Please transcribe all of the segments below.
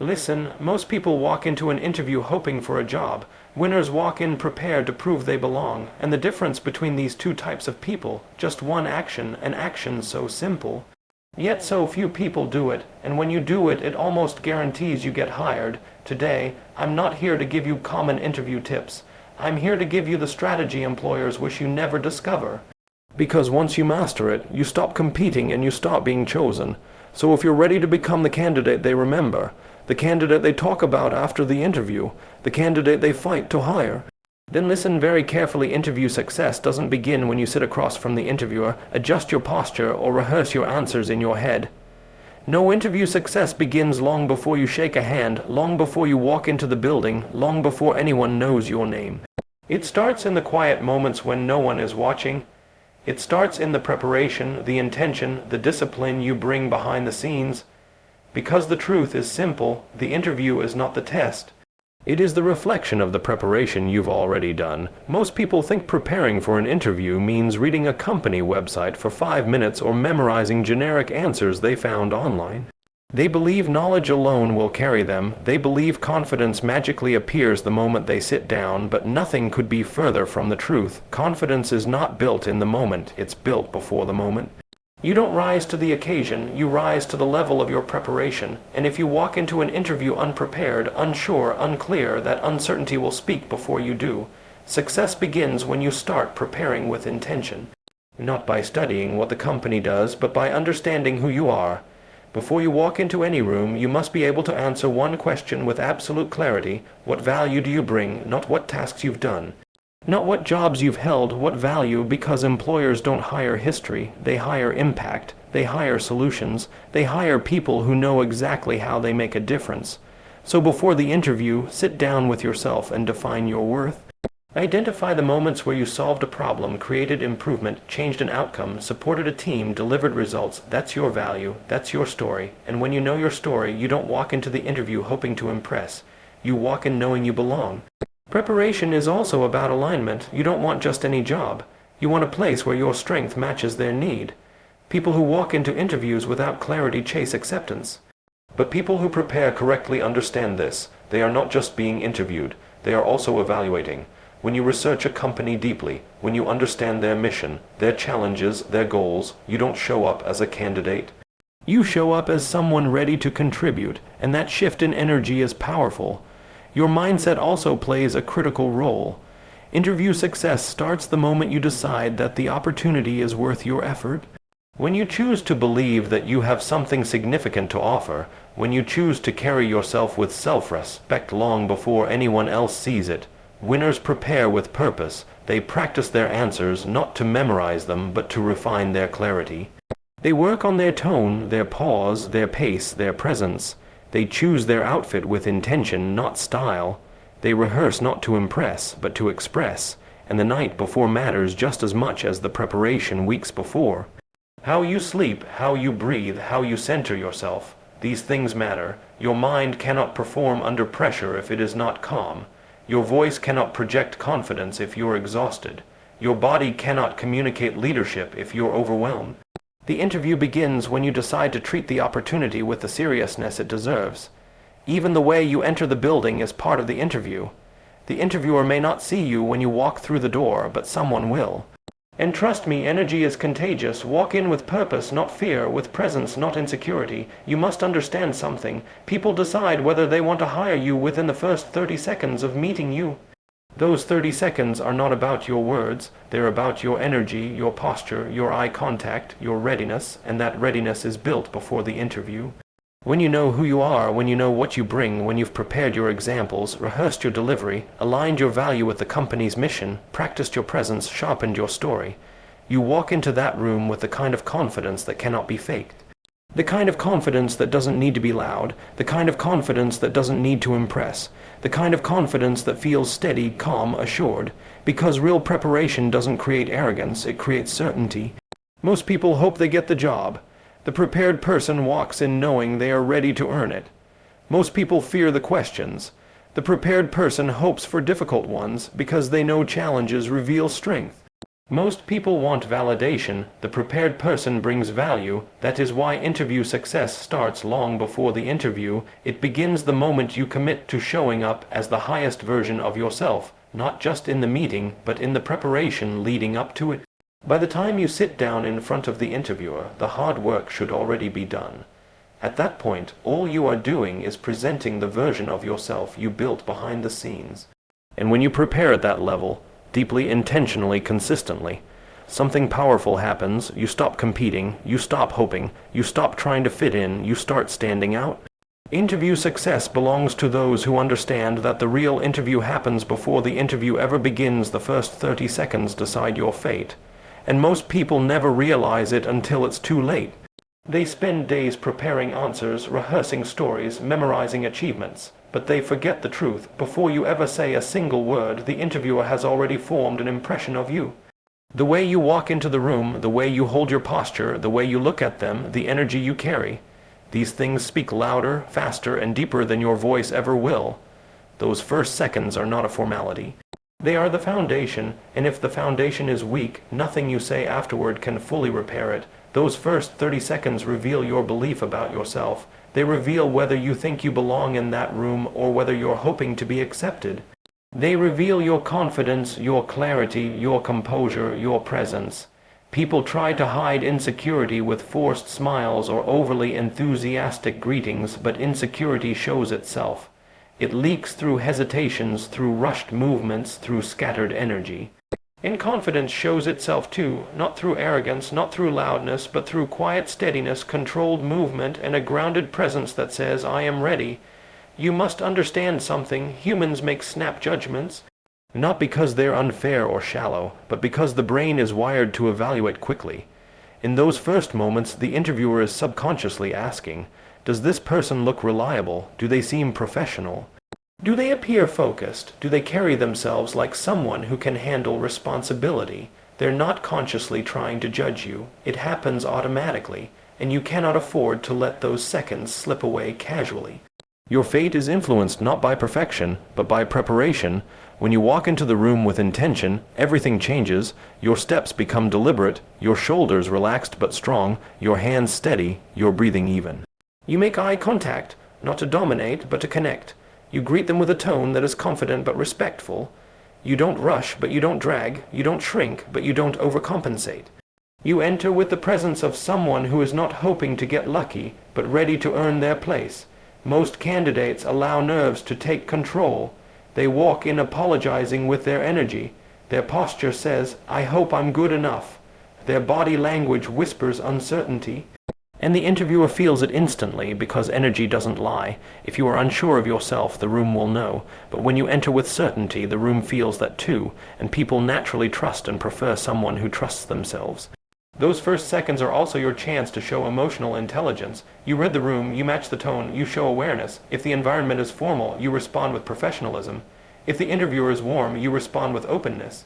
Listen, most people walk into an interview hoping for a job. Winners walk in prepared to prove they belong. And the difference between these two types of people, just one action, an action so simple. Yet so few people do it, and when you do it, it almost guarantees you get hired. Today, I'm not here to give you common interview tips. I'm here to give you the strategy employers wish you never discover. Because once you master it, you stop competing and you stop being chosen. So if you're ready to become the candidate they remember, the candidate they talk about after the interview, the candidate they fight to hire, then listen very carefully. Interview success doesn't begin when you sit across from the interviewer, adjust your posture, or rehearse your answers in your head. No, interview success begins long before you shake a hand, long before you walk into the building, long before anyone knows your name. It starts in the quiet moments when no one is watching. It starts in the preparation, the intention, the discipline you bring behind the scenes. Because the truth is simple, the interview is not the test. It is the reflection of the preparation you've already done. Most people think preparing for an interview means reading a company website for 5 minutes or memorizing generic answers they found online. They believe knowledge alone will carry them. They believe confidence magically appears the moment they sit down, but nothing could be further from the truth. Confidence is not built in the moment, it's built before the moment. You don't rise to the occasion, you rise to the level of your preparation. And if you walk into an interview unprepared, unsure, unclear, that uncertainty will speak before you do. Success begins when you start preparing with intention. Not by studying what the company does, but by understanding who you are. Before you walk into any room, you must be able to answer one question with absolute clarity. What value do you bring, not what tasks you've done. Not what jobs you've held, what value, because employers don't hire history, they hire impact, they hire solutions, they hire people who know exactly how they make a difference. So before the interview, sit down with yourself and define your worth. Identify the moments where you solved a problem, created improvement, changed an outcome, supported a team, delivered results. That's your value, that's your story. And when you know your story, you don't walk into the interview hoping to impress. You walk in knowing you belong. Preparation is also about alignment. You don't want just any job. You want a place where your strength matches their need. People who walk into interviews without clarity chase acceptance. But people who prepare correctly understand this. They are not just being interviewed. They are also evaluating. When you research a company deeply, when you understand their mission, their challenges, their goals, you don't show up as a candidate. You show up as someone ready to contribute, and that shift in energy is powerful. Your mindset also plays a critical role. Interview success starts the moment you decide that the opportunity is worth your effort. When you choose to believe that you have something significant to offer, when you choose to carry yourself with self-respect long before anyone else sees it, winners prepare with purpose. They practice their answers not to memorize them, but to refine their clarity. They work on their tone, their pause, their pace, their presence. They choose their outfit with intention, not style. They rehearse not to impress, but to express. And the night before matters just as much as the preparation weeks before. How you sleep, how you breathe, how you center yourself. These things matter. Your mind cannot perform under pressure if it is not calm. Your voice cannot project confidence if you're exhausted. Your body cannot communicate leadership if you're overwhelmed. The interview begins when you decide to treat the opportunity with the seriousness it deserves. Even the way you enter the building is part of the interview. The interviewer may not see you when you walk through the door, but someone will. And trust me, energy is contagious. Walk in with purpose, not fear, with presence, not insecurity. You must understand something. People decide whether they want to hire you within the first 30 seconds of meeting you. Those 30 seconds are not about your words. They're about your energy, your posture, your eye contact, your readiness, and that readiness is built before the interview. When you know who you are, when you know what you bring, when you've prepared your examples, rehearsed your delivery, aligned your value with the company's mission, practiced your presence, sharpened your story, you walk into that room with the kind of confidence that cannot be faked. The kind of confidence that doesn't need to be loud, the kind of confidence that doesn't need to impress, the kind of confidence that feels steady, calm, assured, because real preparation doesn't create arrogance, it creates certainty. Most people hope they get the job. The prepared person walks in knowing they are ready to earn it. Most people fear the questions. The prepared person hopes for difficult ones because they know challenges reveal strength. Most people want validation. The prepared person brings value. That is why interview success starts long before the interview. It begins the moment you commit to showing up as the highest version of yourself, not just in the meeting, but in the preparation leading up to it. By the time you sit down in front of the interviewer, the hard work should already be done. At that point, all you are doing is presenting the version of yourself you built behind the scenes. And when you prepare at that level, deeply, intentionally, consistently, something powerful happens. You stop competing, you stop hoping, you stop trying to fit in, you start standing out. Interview success belongs to those who understand that the real interview happens before the interview ever begins. The first 30 seconds decide your fate. And most people never realize it until it's too late. They spend days preparing answers, rehearsing stories, memorizing achievements. But they forget the truth. Before you ever say a single word, the interviewer has already formed an impression of you. The way you walk into the room, the way you hold your posture, the way you look at them, the energy you carry. These things speak louder, faster, and deeper than your voice ever will. Those first seconds are not a formality. They are the foundation, and if the foundation is weak, nothing you say afterward can fully repair it. Those first 30 seconds reveal your belief about yourself. They reveal whether you think you belong in that room or whether you're hoping to be accepted. They reveal your confidence, your clarity, your composure, your presence. People try to hide insecurity with forced smiles or overly enthusiastic greetings, but insecurity shows itself. It leaks through hesitations, through rushed movements, through scattered energy. Inconfidence shows itself too, not through arrogance, not through loudness, but through quiet steadiness, controlled movement, and a grounded presence that says, I am ready. You must understand something. Humans make snap judgments, not because they're unfair or shallow, but because the brain is wired to evaluate quickly. In those first moments, the interviewer is subconsciously asking, does this person look reliable? Do they seem professional? Do they appear focused? Do they carry themselves like someone who can handle responsibility? They're not consciously trying to judge you. It happens automatically, and you cannot afford to let those seconds slip away casually. Your fate is influenced not by perfection, but by preparation. When you walk into the room with intention, everything changes. Your steps become deliberate, your shoulders relaxed but strong, your hands steady, your breathing even. You make eye contact, not to dominate, but to connect. You greet them with a tone that is confident but respectful. You don't rush, but you don't drag. You don't shrink, but you don't overcompensate. You enter with the presence of someone who is not hoping to get lucky, but ready to earn their place. Most candidates allow nerves to take control. They walk in apologizing with their energy. Their posture says, I hope I'm good enough. Their body language whispers uncertainty. And the interviewer feels it instantly because energy doesn't lie. If you are unsure of yourself, the room will know. But when you enter with certainty, the room feels that too, and people naturally trust and prefer someone who trusts themselves. Those first seconds are also your chance to show emotional intelligence. You read the room, you match the tone, you show awareness. If the environment is formal, you respond with professionalism. If the interviewer is warm, you respond with openness.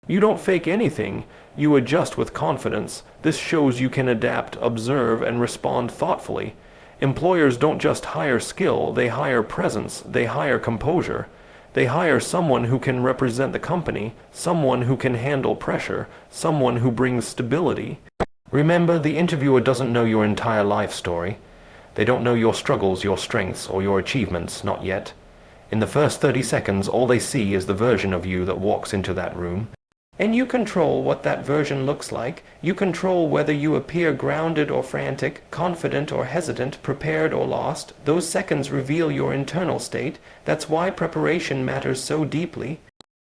You don't fake anything, you adjust with confidence. This shows you can adapt, observe, and respond thoughtfully. Employers don't just hire skill, they hire presence, they hire composure. They hire someone who can represent the company, someone who can handle pressure, someone who brings stability. Remember, the interviewer doesn't know your entire life story. They don't know your struggles, your strengths, or your achievements, not yet. In the first 30 seconds, all they see is the version of you that walks into that room. And you control what that version looks like. You control whether you appear grounded or frantic, confident or hesitant, prepared or lost. Those seconds reveal your internal state. That's why preparation matters so deeply.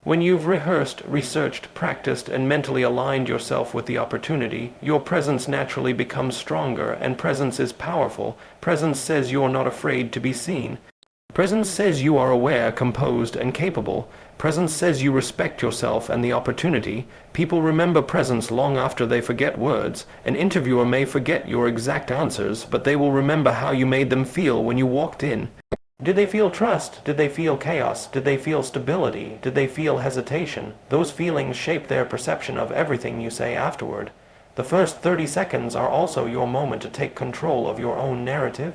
When you've rehearsed, researched, practiced, and mentally aligned yourself with the opportunity, your presence naturally becomes stronger, and presence is powerful. Presence says you're not afraid to be seen. Presence says you are aware, composed, and capable. Presence says you respect yourself and the opportunity. People remember presence long after they forget words. An interviewer may forget your exact answers, but they will remember how you made them feel when you walked in. Did they feel trust? Did they feel chaos? Did they feel stability? Did they feel hesitation? Those feelings shape their perception of everything you say afterward. The first 30 seconds are also your moment to take control of your own narrative.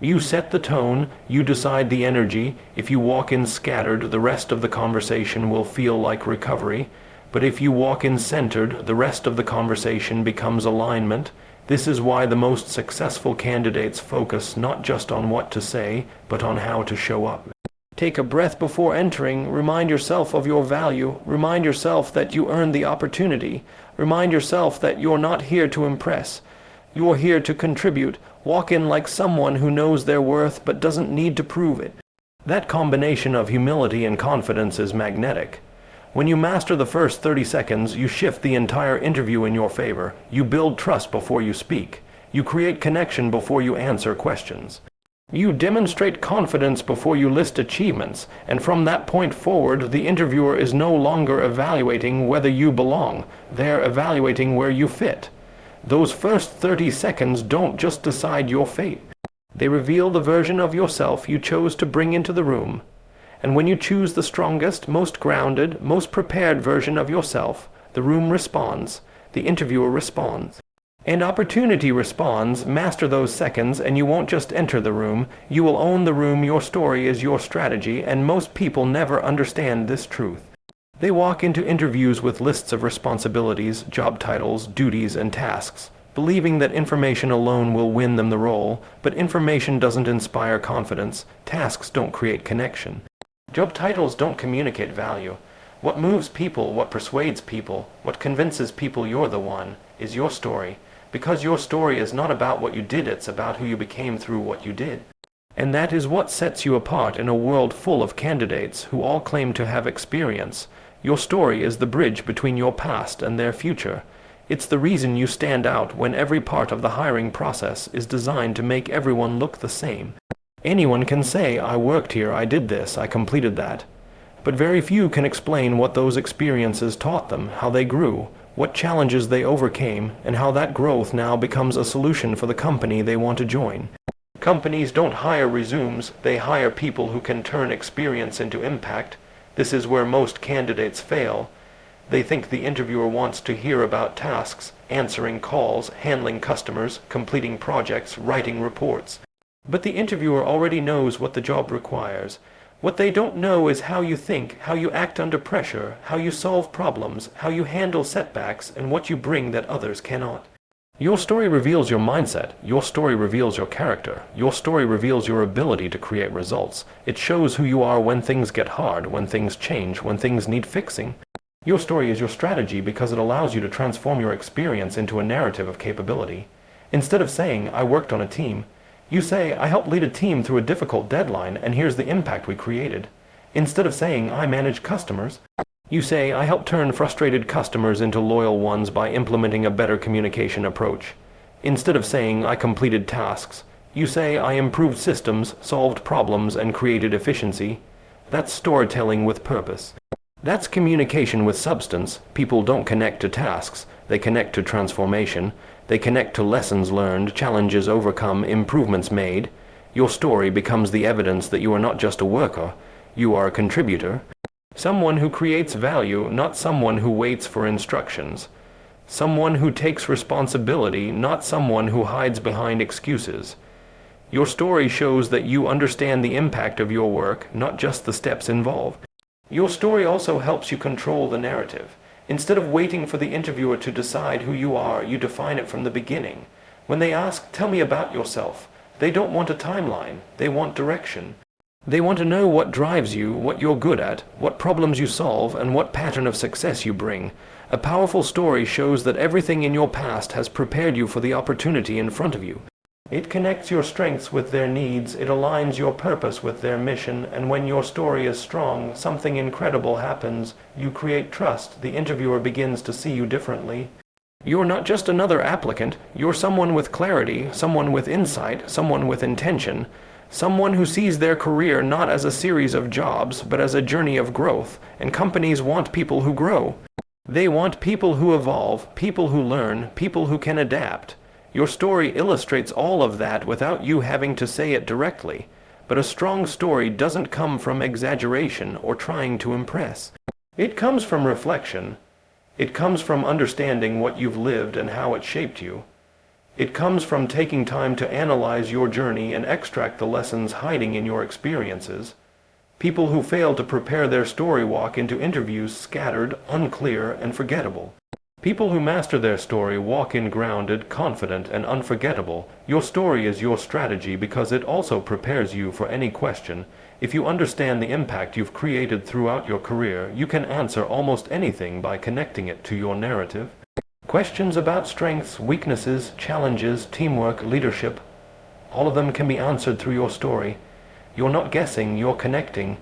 You set the tone, you decide the energy. If you walk in scattered, the rest of the conversation will feel like recovery. But if you walk in centered, the rest of the conversation becomes alignment. This is why the most successful candidates focus not just on what to say, but on how to show up. Take a breath before entering. Remind yourself of your value. Remind yourself that you earned the opportunity. Remind yourself that you're not here to impress. You're here to contribute. Walk in like someone who knows their worth but doesn't need to prove it. That combination of humility and confidence is magnetic. When you master the first 30 seconds, you shift the entire interview in your favor. You build trust before you speak. You create connection before you answer questions. You demonstrate confidence before you list achievements, and from that point forward, the interviewer is no longer evaluating whether you belong. They're evaluating where you fit. Those first 30 seconds don't just decide your fate. They reveal the version of yourself you chose to bring into the room. And when you choose the strongest, most grounded, most prepared version of yourself, the room responds, the interviewer responds. And opportunity responds. Master those seconds and you won't just enter the room, you will own the room. Your story is your strategy, and most people never understand this truth. They walk into interviews with lists of responsibilities, job titles, duties, and tasks, believing that information alone will win them the role, but information doesn't inspire confidence. Tasks don't create connection. Job titles don't communicate value. What moves people, what persuades people, what convinces people you're the one, is your story. Because your story is not about what you did, it's about who you became through what you did. And that is what sets you apart in a world full of candidates who all claim to have experience. Your story is the bridge between your past and their future. It's the reason you stand out when every part of the hiring process is designed to make everyone look the same. Anyone can say, I worked here, I did this, I completed that. But very few can explain what those experiences taught them, how they grew, what challenges they overcame, and how that growth now becomes a solution for the company they want to join. Companies don't hire resumes, they hire people who can turn experience into impact. This is where most candidates fail. They think the interviewer wants to hear about tasks, answering calls, handling customers, completing projects, writing reports. But the interviewer already knows what the job requires. What they don't know is how you think, how you act under pressure, how you solve problems, how you handle setbacks, and what you bring that others cannot. Your story reveals your mindset. Your story reveals your character. Your story reveals your ability to create results. It shows who you are when things get hard, when things change, when things need fixing. Your story is your strategy because it allows you to transform your experience into a narrative of capability. Instead of saying, I worked on a team, you say, I helped lead a team through a difficult deadline, and here's the impact we created. Instead of saying, I manage customers, you say, I helped turn frustrated customers into loyal ones by implementing a better communication approach. Instead of saying, I completed tasks, you say, I improved systems, solved problems, and created efficiency. That's storytelling with purpose. That's communication with substance. People don't connect to tasks. They connect to transformation. They connect to lessons learned, challenges overcome, improvements made. Your story becomes the evidence that you are not just a worker, you are a contributor. Someone who creates value, not someone who waits for instructions. Someone who takes responsibility, not someone who hides behind excuses. Your story shows that you understand the impact of your work, not just the steps involved. Your story also helps you control the narrative. Instead of waiting for the interviewer to decide who you are, you define it from the beginning. When they ask, tell me about yourself, they don't want a timeline, they want direction. They want to know what drives you, what you're good at, what problems you solve, and what pattern of success you bring. A powerful story shows that everything in your past has prepared you for the opportunity in front of you. It connects your strengths with their needs, it aligns your purpose with their mission, and when your story is strong, something incredible happens. You create trust, the interviewer begins to see you differently. You're not just another applicant, you're someone with clarity, someone with insight, someone with intention, someone who sees their career not as a series of jobs, but as a journey of growth, and companies want people who grow. They want people who evolve, people who learn, people who can adapt. Your story illustrates all of that without you having to say it directly. But a strong story doesn't come from exaggeration or trying to impress. It comes from reflection. It comes from understanding what you've lived and how it shaped you. It comes from taking time to analyze your journey and extract the lessons hiding in your experiences. People who fail to prepare their story walk into interviews scattered, unclear, and forgettable. People who master their story walk in grounded, confident, and unforgettable. Your story is your strategy because it also prepares you for any question. If you understand the impact you've created throughout your career, you can answer almost anything by connecting it to your narrative. Questions about strengths, weaknesses, challenges, teamwork, leadership, all of them can be answered through your story. You're not guessing, you're connecting.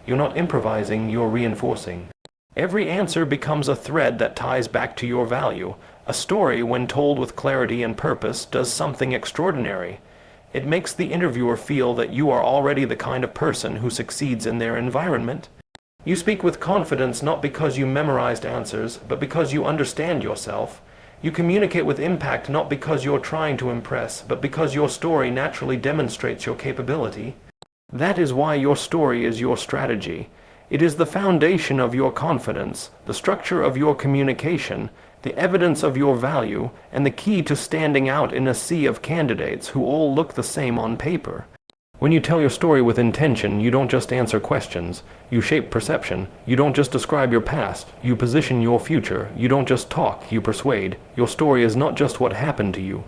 You're not improvising, you're reinforcing. Every answer becomes a thread that ties back to your value. A story, when told with clarity and purpose, does something extraordinary. It makes the interviewer feel that you are already the kind of person who succeeds in their environment. You speak with confidence not because you memorized answers, but because you understand yourself. You communicate with impact not because you're trying to impress, but because your story naturally demonstrates your capability. That is why your story is your strategy. It is the foundation of your confidence, the structure of your communication, the evidence of your value, and the key to standing out in a sea of candidates who all look the same on paper. When you tell your story with intention, you don't just answer questions. You shape perception. You don't just describe your past. You position your future. You don't just talk, you persuade. Your story is not just what happened to you.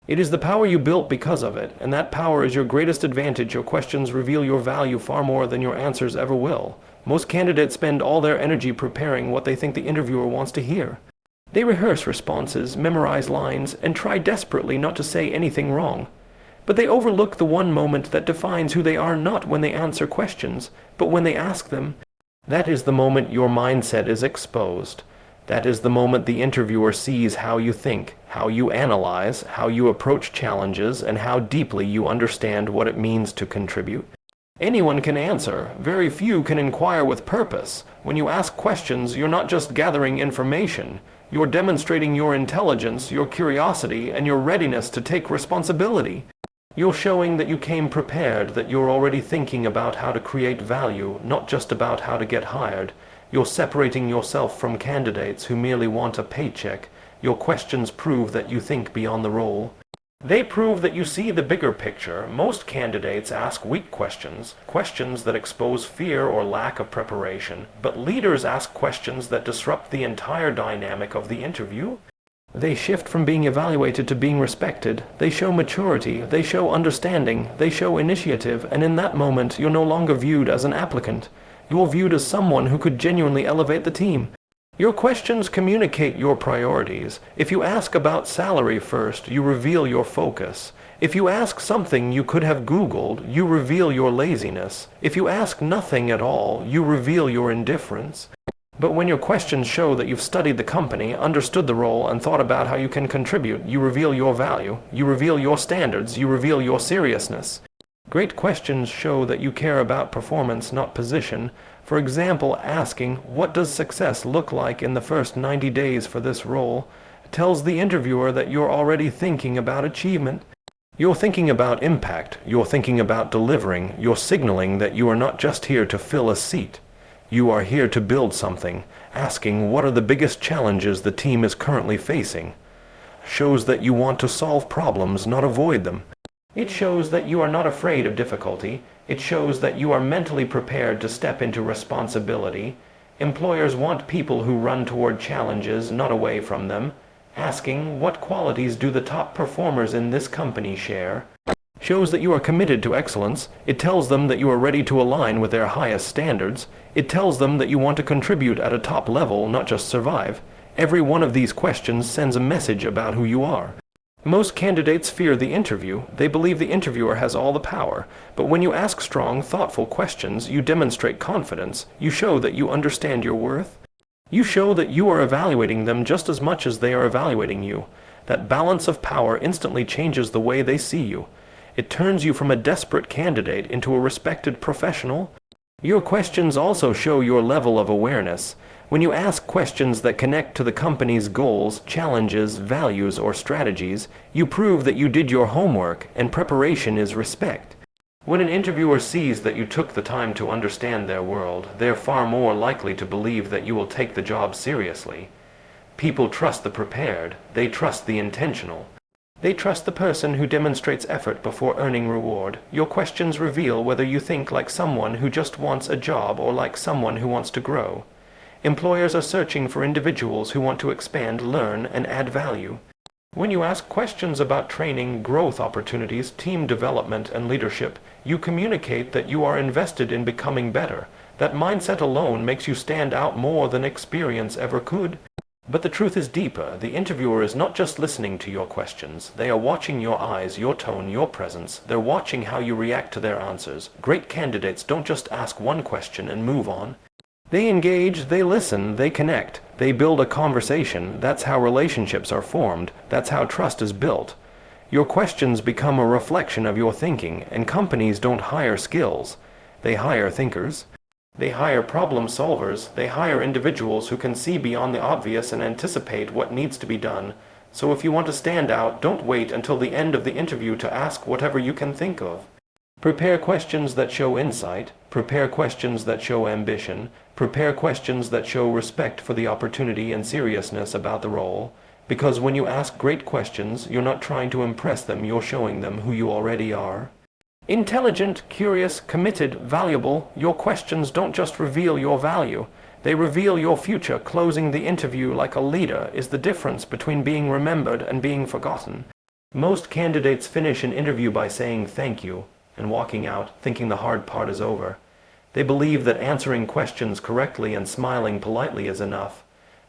It is the power you built because of it, and that power is your greatest advantage. Your questions reveal your value far more than your answers ever will. Most candidates spend all their energy preparing what they think the interviewer wants to hear. They rehearse responses, memorize lines, and try desperately not to say anything wrong. But they overlook the one moment that defines who they are, not when they answer questions, but when they ask them. That is the moment your mindset is exposed. That is the moment the interviewer sees how you think, how you analyze, how you approach challenges, and how deeply you understand what it means to contribute. Anyone can answer. Very few can inquire with purpose. When you ask questions, you're not just gathering information. You're demonstrating your intelligence, your curiosity, and your readiness to take responsibility. You're showing that you came prepared, that you're already thinking about how to create value, not just about how to get hired. You're separating yourself from candidates who merely want a paycheck. Your questions prove that you think beyond the role. They prove that you see the bigger picture. Most candidates ask weak questions, questions that expose fear or lack of preparation. But leaders ask questions that disrupt the entire dynamic of the interview. They shift from being evaluated to being respected. They show maturity. They show understanding. They show initiative. And in that moment, you're no longer viewed as an applicant. You're viewed as someone who could genuinely elevate the team. Your questions communicate your priorities. If you ask about salary first, you reveal your focus. If you ask something you could have Googled, you reveal your laziness. If you ask nothing at all, you reveal your indifference. But when your questions show that you've studied the company, understood the role, and thought about how you can contribute, you reveal your value. You reveal your standards. You reveal your seriousness. Great questions show that you care about performance, not position. For example, asking, "What does success look like in the first 90 days for this role?" tells the interviewer that you're already thinking about achievement. You're thinking about impact. You're thinking about delivering. You're signaling that you are not just here to fill a seat. You are here to build something. Asking, "What are the biggest challenges the team is currently facing?" shows that you want to solve problems, not avoid them. It shows that you are not afraid of difficulty. It shows that you are mentally prepared to step into responsibility. Employers want people who run toward challenges, not away from them. Asking, "What qualities do the top performers in this company share?" shows that you are committed to excellence. It tells them that you are ready to align with their highest standards. It tells them that you want to contribute at a top level, not just survive. Every one of these questions sends a message about who you are. Most candidates fear the interview. They believe the interviewer has all the power. But when you ask strong, thoughtful questions, you demonstrate confidence. You show that you understand your worth. You show that you are evaluating them just as much as they are evaluating you. That balance of power instantly changes the way they see you. It turns you from a desperate candidate into a respected professional. Your questions also show your level of awareness. When you ask questions that connect to the company's goals, challenges, values, or strategies, you prove that you did your homework, and preparation is respect. When an interviewer sees that you took the time to understand their world, they're far more likely to believe that you will take the job seriously. People trust the prepared. They trust the intentional. They trust the person who demonstrates effort before earning reward. Your questions reveal whether you think like someone who just wants a job or like someone who wants to grow. Employers are searching for individuals who want to expand, learn, and add value. When you ask questions about training, growth opportunities, team development, and leadership, you communicate that you are invested in becoming better. That mindset alone makes you stand out more than experience ever could. But the truth is deeper. The interviewer is not just listening to your questions. They are watching your eyes, your tone, your presence. They're watching how you react to their answers. Great candidates don't just ask one question and move on. They engage, they listen, they connect, they build a conversation. That's how relationships are formed. That's how trust is built. Your questions become a reflection of your thinking, and companies don't hire skills. They hire thinkers. They hire problem solvers. They hire individuals who can see beyond the obvious and anticipate what needs to be done. So if you want to stand out, don't wait until the end of the interview to ask whatever you can think of. Prepare questions that show insight. Prepare questions that show ambition. Prepare questions that show respect for the opportunity and seriousness about the role. Because when you ask great questions, you're not trying to impress them, you're showing them who you already are. Intelligent, curious, committed, valuable, your questions don't just reveal your value. They reveal your future. Closing the interview like a leader is the difference between being remembered and being forgotten. Most candidates finish an interview by saying thank you and walking out thinking the hard part is over. They believe that answering questions correctly and smiling politely is enough.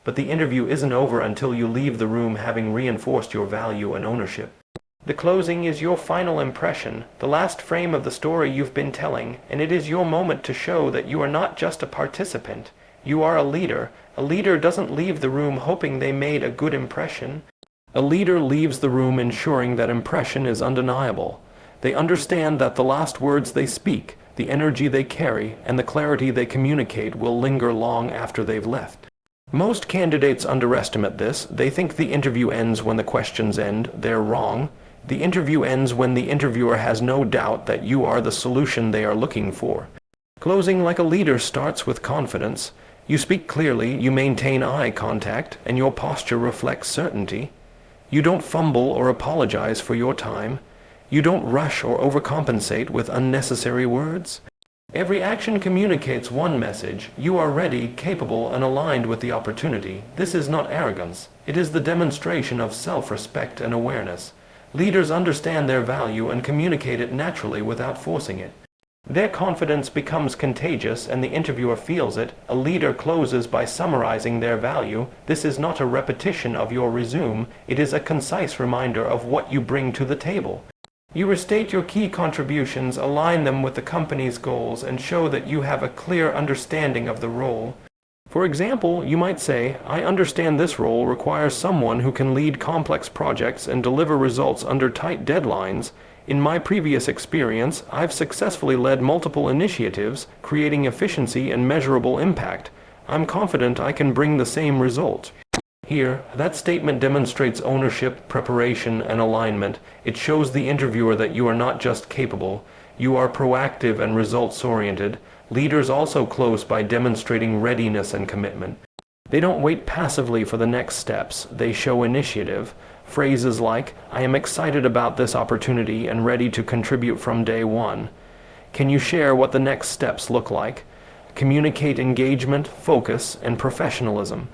But the interview isn't over until you leave the room having reinforced your value and ownership. The closing is your final impression, the last frame of the story you've been telling, and it is your moment to show that you are not just a participant. You are a leader. A leader doesn't leave the room hoping they made a good impression. A leader leaves the room ensuring that impression is undeniable. They understand that the last words they speak, the energy they carry, and the clarity they communicate will linger long after they've left. Most candidates underestimate this. They think the interview ends when the questions end. They're wrong. The interview ends when the interviewer has no doubt that you are the solution they are looking for. Closing like a leader starts with confidence. You speak clearly, you maintain eye contact, and your posture reflects certainty. You don't fumble or apologize for your time. You don't rush or overcompensate with unnecessary words. Every action communicates one message. You are ready, capable, and aligned with the opportunity. This is not arrogance. It is the demonstration of self-respect and awareness. Leaders understand their value and communicate it naturally without forcing it. Their confidence becomes contagious and the interviewer feels it. A leader closes by summarizing their value. This is not a repetition of your resume. It is a concise reminder of what you bring to the table. You restate your key contributions, align them with the company's goals, and show that you have a clear understanding of the role. For example, you might say, I understand this role requires someone who can lead complex projects and deliver results under tight deadlines. In my previous experience, I've successfully led multiple initiatives, creating efficiency and measurable impact. I'm confident I can bring the same result. Here, that statement demonstrates ownership, preparation, and alignment. It shows the interviewer that you are not just capable, you are proactive and results-oriented. Leaders also close by demonstrating readiness and commitment. They don't wait passively for the next steps. They show initiative. Phrases like, I am excited about this opportunity and ready to contribute from day one. Can you share what the next steps look like? Communicate engagement, focus, and professionalism.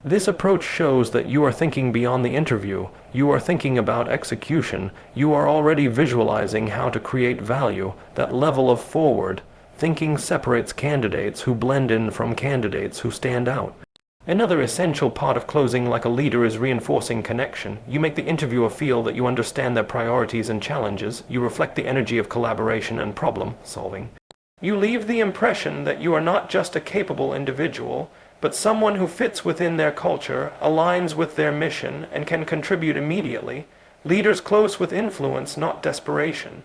This approach shows that you are thinking beyond the interview. You are thinking about execution. You are already visualizing how to create value. That level of forward thinking separates candidates who blend in from candidates who stand out. Another essential part of closing like a leader is reinforcing connection. You make the interviewer feel that you understand their priorities and challenges. You reflect the energy of collaboration and problem solving. You leave the impression that you are not just a capable individual, but someone who fits within their culture, aligns with their mission, and can contribute immediately. Leaders close with influence, not desperation.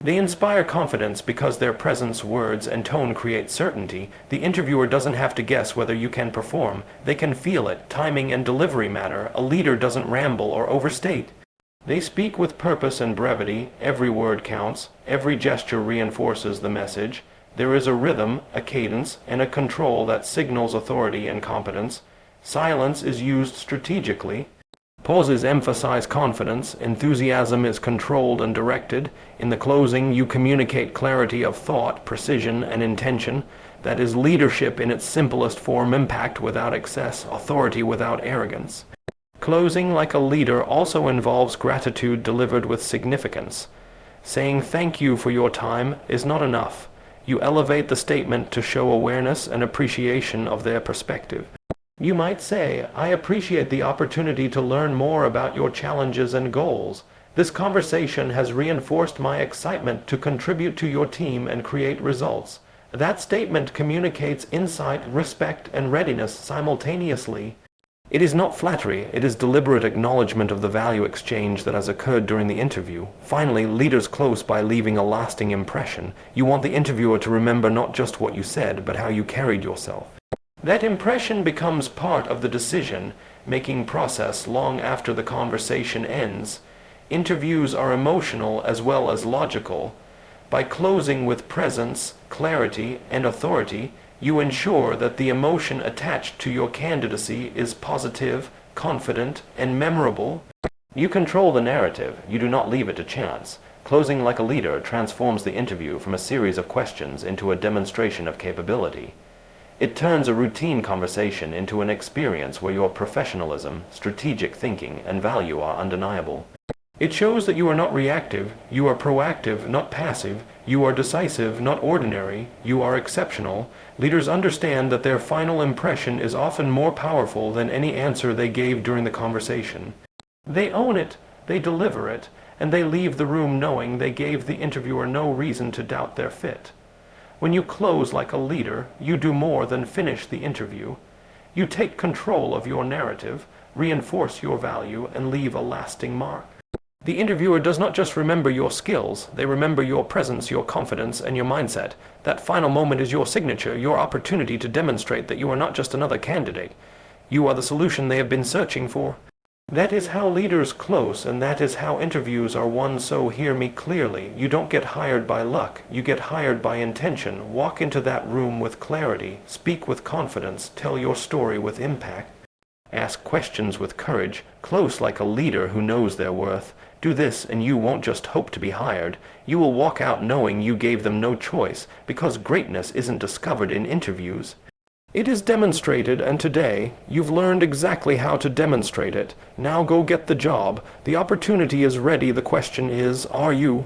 They inspire confidence because their presence, words, and tone create certainty. The interviewer doesn't have to guess whether you can perform. They can feel it. Timing and delivery matter. A leader doesn't ramble or overstate. They speak with purpose and brevity. Every word counts. Every gesture reinforces the message. There is a rhythm, a cadence, and a control that signals authority and competence. Silence is used strategically. Pauses emphasize confidence, enthusiasm is controlled and directed. In the closing, you communicate clarity of thought, precision, and intention. That is leadership in its simplest form, impact without excess, authority without arrogance. Closing like a leader also involves gratitude delivered with significance. Saying thank you for your time is not enough. You elevate the statement to show awareness and appreciation of their perspective. You might say, I appreciate the opportunity to learn more about your challenges and goals. This conversation has reinforced my excitement to contribute to your team and create results. That statement communicates insight, respect, and readiness simultaneously. It is not flattery, it is deliberate acknowledgement of the value exchange that has occurred during the interview. Finally, leaders close by leaving a lasting impression. You want the interviewer to remember not just what you said, but how you carried yourself. That impression becomes part of the decision-making process long after the conversation ends. Interviews are emotional as well as logical. By closing with presence, clarity, and authority, you ensure that the emotion attached to your candidacy is positive, confident, and memorable. You control the narrative, you do not leave it to chance. Closing like a leader transforms the interview from a series of questions into a demonstration of capability. It turns a routine conversation into an experience where your professionalism, strategic thinking, and value are undeniable. It shows that you are not reactive, you are proactive, not passive, you are decisive, not ordinary, you are exceptional. Leaders understand that their final impression is often more powerful than any answer they gave during the conversation. They own it, they deliver it, and they leave the room knowing they gave the interviewer no reason to doubt their fit. When you close like a leader, you do more than finish the interview. You take control of your narrative, reinforce your value, and leave a lasting mark. The interviewer does not just remember your skills, they remember your presence, your confidence, and your mindset. That final moment is your signature, your opportunity to demonstrate that you are not just another candidate. You are the solution they have been searching for. That is how leaders close, and that is how interviews are won. So hear me clearly. You don't get hired by luck. You get hired by intention. Walk into that room with clarity. Speak with confidence. Tell your story with impact. Ask questions with courage. Close like a leader who knows their worth. Do this and you won't just hope to be hired. You will walk out knowing you gave them no choice, because greatness isn't discovered in interviews. It is demonstrated, and today, you've learned exactly how to demonstrate it. Now go get the job. The opportunity is ready. The question is, are you?